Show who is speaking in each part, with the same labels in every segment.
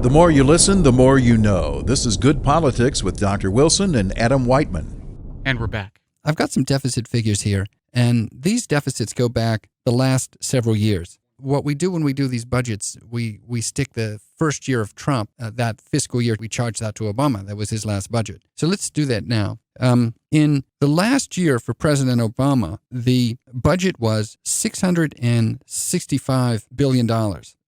Speaker 1: The more you listen, the more you know. This is Good Politics with Dr. Wilson and Adam Whiteman.
Speaker 2: And we're back.
Speaker 3: I've got some deficit figures here, and these deficits go back the last several years. What we do when we do these budgets, we stick the first year of Trump, that fiscal year, we charge that to Obama. That was his last budget. So let's do that now. In the last year for President Obama, the budget was $665 billion.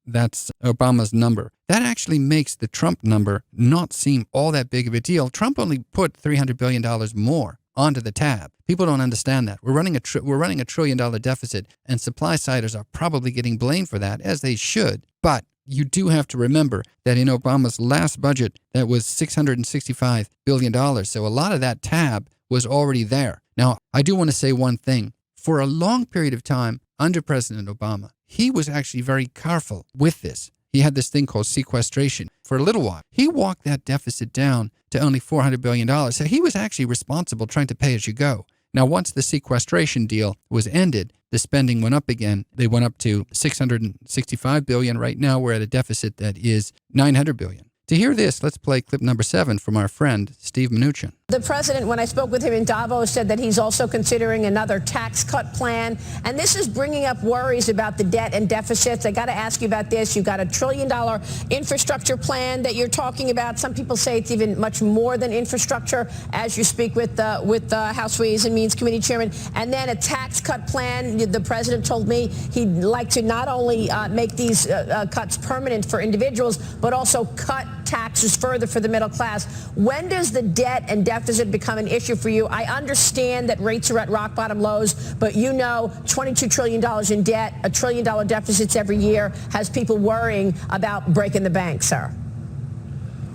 Speaker 3: That's Obama's number. That actually makes the Trump number not seem all that big of a deal. Trump only put $300 billion more onto the tab. People don't understand that. We're running a $1 trillion deficit, and supply-siders are probably getting blamed for that, as they should. But you do have to remember that in Obama's last budget, that was $665 billion. So a lot of that tab was already there. Now, I do want to say one thing. For a long period of time under President Obama, he was actually very careful with this. He had this thing called sequestration for a little while. He walked that deficit down to only $400 billion. So he was actually responsible trying to pay as you go. Now, once the sequestration deal was ended, the spending went up again. They went up to $665 billion. Right now, we're at a deficit that is $900 billion. To hear this, let's play clip number 7 from our friend, Steve Mnuchin.
Speaker 4: The president, when I spoke with him in Davos, said that he's also considering another tax cut plan. And this is bringing up worries about the debt and deficits. I got to ask you about this. You've got $1 trillion infrastructure plan that you're talking about. Some people say it's even much more than infrastructure, as you speak with the House Ways and Means Committee Chairman. And then a tax cut plan. The president told me he'd like to not only make these cuts permanent for individuals, but also cut taxes further for the middle class. When does the debt and deficit become an issue for you? I understand that rates are at rock bottom lows, but you know $22 trillion in debt, $1 trillion deficits every year has people worrying about breaking the bank, sir.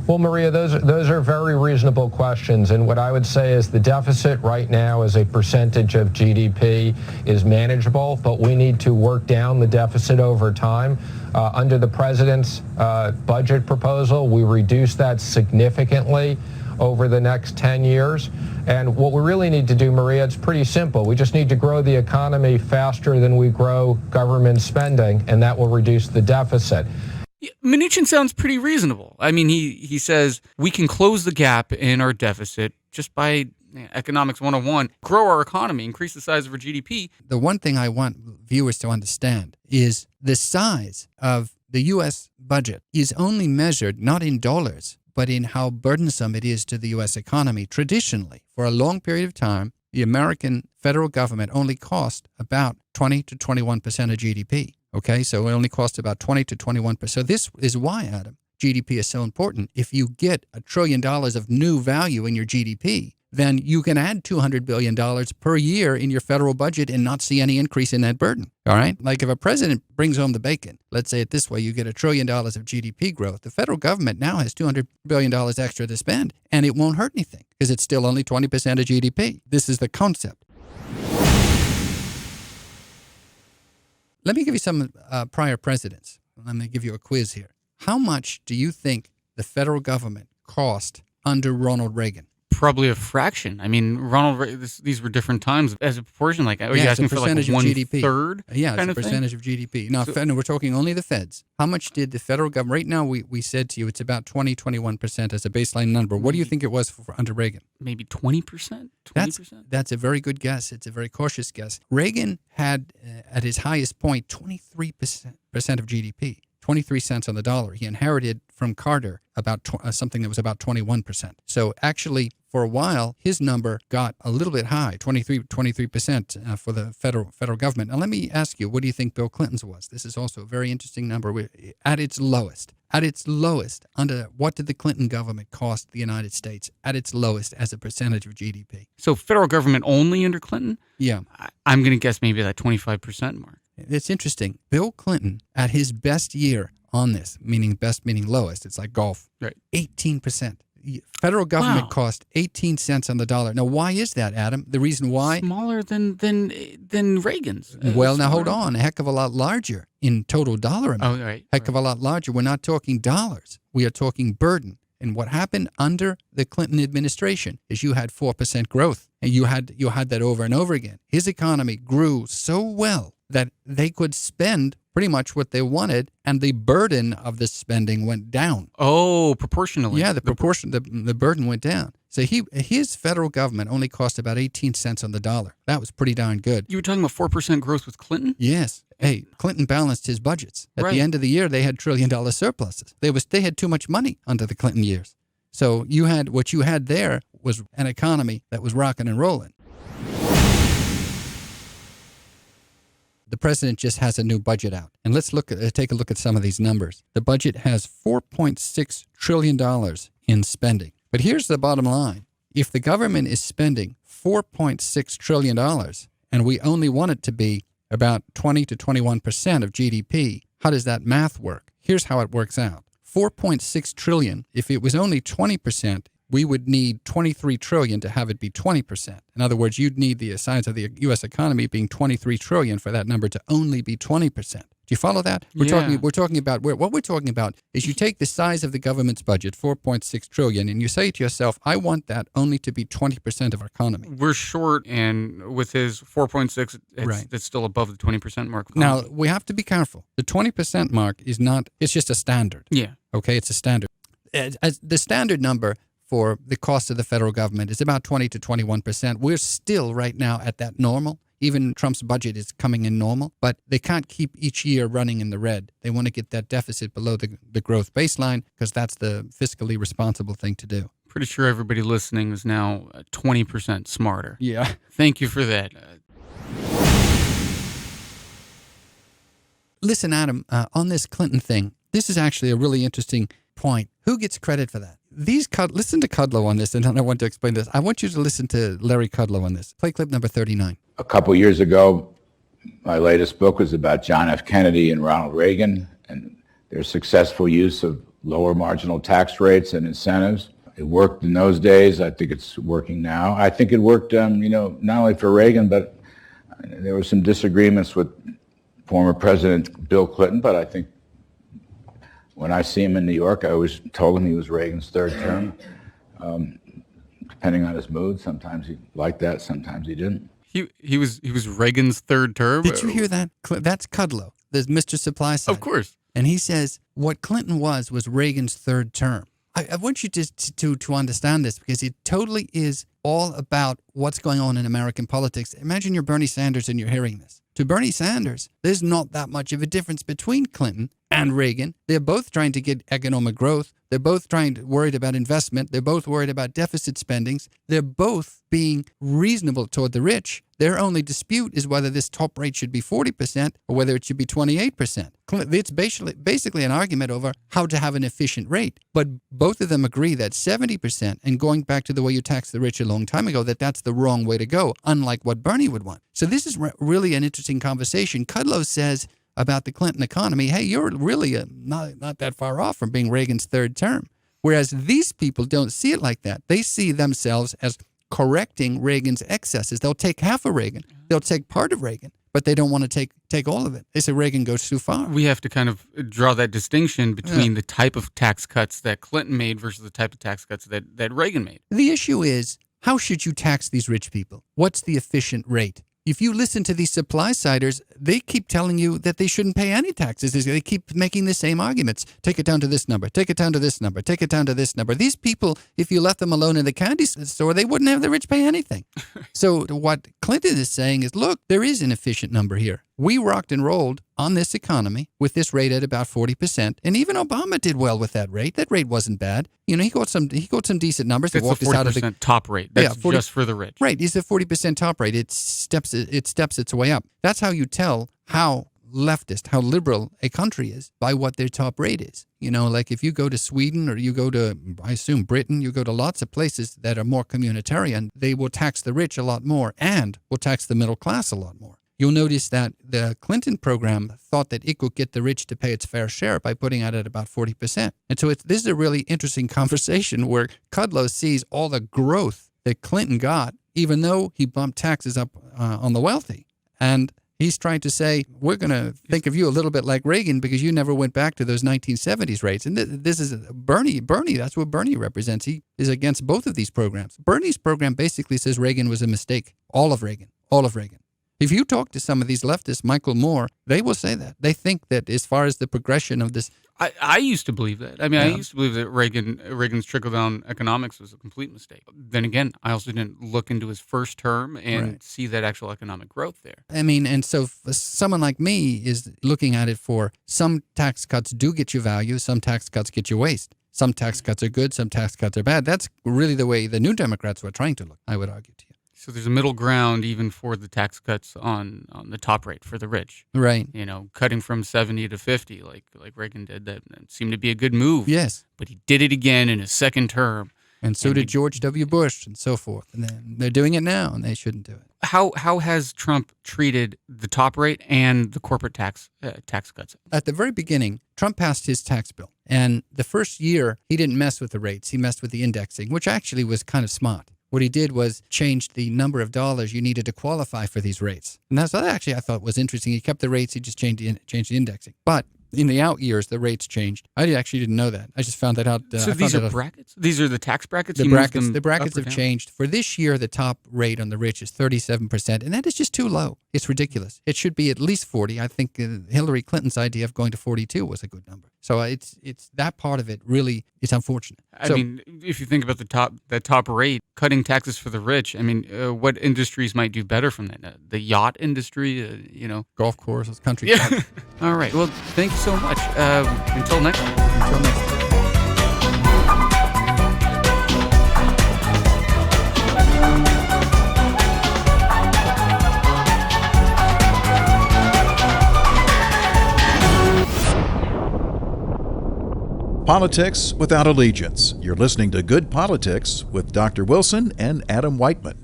Speaker 5: Well, Maria, those are very reasonable questions. And what I would say is the deficit right now as a percentage of GDP is manageable, but we need to work down the deficit over time. Under the president's budget proposal, we reduced that significantly over the next 10 years. And what we really need to do, Maria, it's pretty simple. We just need to grow the economy faster than we grow government spending, and that will reduce the deficit.
Speaker 2: Mnuchin sounds pretty reasonable. I mean, he says we can close the gap in our deficit just by economics 101, grow our economy, increase the size of our GDP.
Speaker 3: The one thing I want viewers to understand is the size of the U.S. budget is only measured not in dollars, but in how burdensome it is to the U.S. economy. Traditionally, for a long period of time, the American federal government only cost about 20 to 21% of GDP. Okay, so it only costs about 20 to 21%. So this is why, Adam, GDP is so important. If you get $1 trillion of new value in your GDP, then you can add $200 billion per year in your federal budget and not see any increase in that burden. All right? Like if a president brings home the bacon, let's say it this way, you get $1 trillion of GDP growth. The federal government now has $200 billion extra to spend, and it won't hurt anything because it's still only 20% of GDP. This is the concept. Let me give you some prior presidents. Let me give you a quiz here. How much do you think the federal government cost under Ronald Reagan?
Speaker 2: Probably a fraction. I mean, these were different times as a proportion. Like, are you asking for like
Speaker 3: GDP.
Speaker 2: 1/3?
Speaker 3: Yeah, it's a percentage of GDP. Now, we're talking only the feds. How much did the federal government? Right now, we said to you it's about 21% as a baseline number. What do you think it was for under Reagan?
Speaker 2: Maybe 20%?
Speaker 3: 20%? That's a very good guess. It's a very cautious guess. Reagan had, at his highest point, 23% of GDP. 23 cents on the dollar. He inherited from Carter about something that was about 21%. So actually, for a while, his number got a little bit high, 23% for the federal government. Now, let me ask you, what do you think Bill Clinton's was? This is also a very interesting number. At its lowest, under what did the Clinton government cost the United States at its lowest as a percentage of GDP?
Speaker 2: So federal government only under Clinton?
Speaker 3: Yeah. I'm
Speaker 2: going to guess maybe that 25% mark.
Speaker 3: It's interesting. Bill Clinton, at his best year on this, meaning best meaning lowest, it's like golf,
Speaker 2: right?
Speaker 3: 18%. Federal government cost 18 cents on the dollar. Now, why is that, Adam? The reason why?
Speaker 2: Smaller than Reagan's.
Speaker 3: Well, now hold on. A heck of a lot larger in total dollar amount.
Speaker 2: Oh, right.
Speaker 3: Heck of a lot larger. We're not talking dollars. We are talking burden. And what happened under the Clinton administration is you had 4% growth, and you had that over and over again. His economy grew so well that they could spend pretty much what they wanted, and the burden of the spending went down.
Speaker 2: Oh, proportionally.
Speaker 3: Yeah, the burden went down. So his federal government only cost about 18 cents on the dollar. That was pretty darn good.
Speaker 2: You were talking about 4% growth with Clinton?
Speaker 3: Yes. Hey, Clinton balanced his budgets. At the end of the year, they had $1 trillion surpluses. They had too much money under the Clinton years. So what you had there was an economy that was rocking and rolling. The president just has a new budget out. And let's take a look at some of these numbers. The budget has $4.6 trillion in spending. But here's the bottom line. If the government is spending $4.6 trillion and we only want it to be about 20 to 21% of GDP, how does that math work? Here's how it works out. 4.6 trillion, if it was only 20%, we would need 23 trillion to have it be 20%. In other words, you'd need the size of the U.S. economy being 23 trillion for that number to only be 20%. Do you follow that? We're talking about what we're talking about is you take the size of the government's budget, 4.6 trillion, and you say to yourself, I want that only to be 20% of our economy.
Speaker 2: We're short, and with his 4.6, it's still above the 20% mark.
Speaker 3: Now, we have to be careful. The 20% mark is not, it's just a standard.
Speaker 2: Yeah.
Speaker 3: Okay, it's a standard. The standard number for the cost of the federal government is about 20 to 21%. We're still right now at that normal. Even Trump's budget is coming in normal, but they can't keep each year running in the red. They want to get that deficit below the growth baseline because that's the fiscally responsible thing to do.
Speaker 2: Pretty sure everybody listening is now 20% smarter.
Speaker 3: Yeah.
Speaker 2: Thank you for that.
Speaker 3: Listen, Adam, on this Clinton thing, this is actually a really interesting point. Who gets credit for that? Listen to Kudlow on this, and then I want to explain this. I want you to listen to Larry Kudlow on this. Play clip number 39.
Speaker 6: A couple years ago, my latest book was about John F. Kennedy and Ronald Reagan and their successful use of lower marginal tax rates and incentives. It worked in those days. I think it's working now. I think it worked, not only for Reagan, but there were some disagreements with former President Bill Clinton, but I think when I see him in New York, I always told him he was Reagan's third term. Depending on his mood, sometimes he liked that, sometimes he didn't.
Speaker 2: He was Reagan's third term.
Speaker 3: Did you hear that? That's Kudlow, there's Mr. Supply Side.
Speaker 2: Of course.
Speaker 3: And he says what Clinton was Reagan's third term. I want you to understand this because it totally is all about what's going on in American politics. Imagine you're Bernie Sanders and you're hearing this. To Bernie Sanders, there's not that much of a difference between Clinton and Reagan. They're both trying to get economic growth. They're both worried about investment. They're both worried about deficit spendings. They're both being reasonable toward the rich. Their only dispute is whether this top rate should be 40% or whether it should be 28%. It's basically an argument over how to have an efficient rate. But both of them agree that 70%, and going back to the way you taxed the rich a long time ago, that's the wrong way to go, unlike what Bernie would want. So this is really an interesting conversation. Kudlow says about the Clinton economy, hey, you're really not that far off from being Reagan's third term. Whereas these people don't see it like that. They see themselves as correcting Reagan's excesses. They'll take half of Reagan. They'll take part of Reagan, but they don't want to take all of it. They say Reagan goes too far.
Speaker 2: We have to kind of draw that distinction between the type of tax cuts that Clinton made versus the type of tax cuts that Reagan made.
Speaker 3: The issue is, how should you tax these rich people? What's the efficient rate? If you listen to these supply-siders, they keep telling you that they shouldn't pay any taxes. They keep making the same arguments. Take it down to this number. Take it down to this number. Take it down to this number. These people, if you left them alone in the candy store, they wouldn't have the rich pay anything. So what Clinton is saying is, look, there is an efficient number here. We rocked and rolled on this economy with this rate at about 40%, and even Obama did well with that rate. That rate wasn't bad. He got some decent numbers.
Speaker 2: That's the 40% top rate. That's 40, just for the rich.
Speaker 3: Right, it's a 40% top rate. It steps its way up. That's how you tell how leftist, how liberal a country is by what their top rate is. Like if you go to Sweden or you go to, I assume, Britain, you go to lots of places that are more communitarian, they will tax the rich a lot more and will tax the middle class a lot more. You'll notice that the Clinton program thought that it could get the rich to pay its fair share by putting it at about 40%. And so this is a really interesting conversation where Kudlow sees all the growth that Clinton got, even though he bumped taxes up on the wealthy. And he's trying to say, we're going to think of you a little bit like Reagan because you never went back to those 1970s rates. And this is Bernie, that's what Bernie represents. He is against both of these programs. Bernie's program basically says Reagan was a mistake. All of Reagan. If you talk to some of these leftists, Michael Moore, they will say that. They think that as far as the progression of this.
Speaker 2: I used to believe that. I mean, I used to believe that Reagan's trickle-down economics was a complete mistake. Then again, I also didn't look into his first term and see that actual economic growth there.
Speaker 3: I mean, and so someone like me is looking at it for some tax cuts do get you value, some tax cuts get you waste. Some tax cuts are good, some tax cuts are bad. That's really the way the New Democrats were trying to look, I would argue to you.
Speaker 2: So there's a middle ground even for the tax cuts on the top rate for the rich.
Speaker 3: Right.
Speaker 2: You know, cutting from 70 to 50 like Reagan did, that seemed to be a good move.
Speaker 3: Yes.
Speaker 2: But he did it again in his second term.
Speaker 3: And so did George W. Bush and so forth. And then they're doing it now, and they shouldn't do it.
Speaker 2: How has Trump treated the top rate and the corporate tax cuts?
Speaker 3: At the very beginning, Trump passed his tax bill. And the first year, he didn't mess with the rates. He messed with the indexing, which actually was kind of smart. What he did was change the number of dollars you needed to qualify for these rates. And that's what actually I thought was interesting. He kept the rates, he just changed the indexing. But in the out years, the rates changed. I actually didn't know that. I just found that out.
Speaker 2: So these are brackets? These are the tax brackets?
Speaker 3: The brackets have changed. For this year, the top rate on the rich is 37%, and that is just too low. It's ridiculous. It should be at least 40. I think Hillary Clinton's idea of going to 42 was a good number. So it's that part of it really is unfortunate.
Speaker 2: I mean, if you think about that top rate, cutting taxes for the rich, I mean, what industries might do better from that? The yacht industry,
Speaker 3: golf courses, country
Speaker 2: clubs.
Speaker 3: Yeah.
Speaker 2: All right. Well, thank you so much. Until next time.
Speaker 3: Until next time.
Speaker 1: Politics without allegiance. You're listening to Good Politics with Dr. Wilson and Adam WIGHTMAN.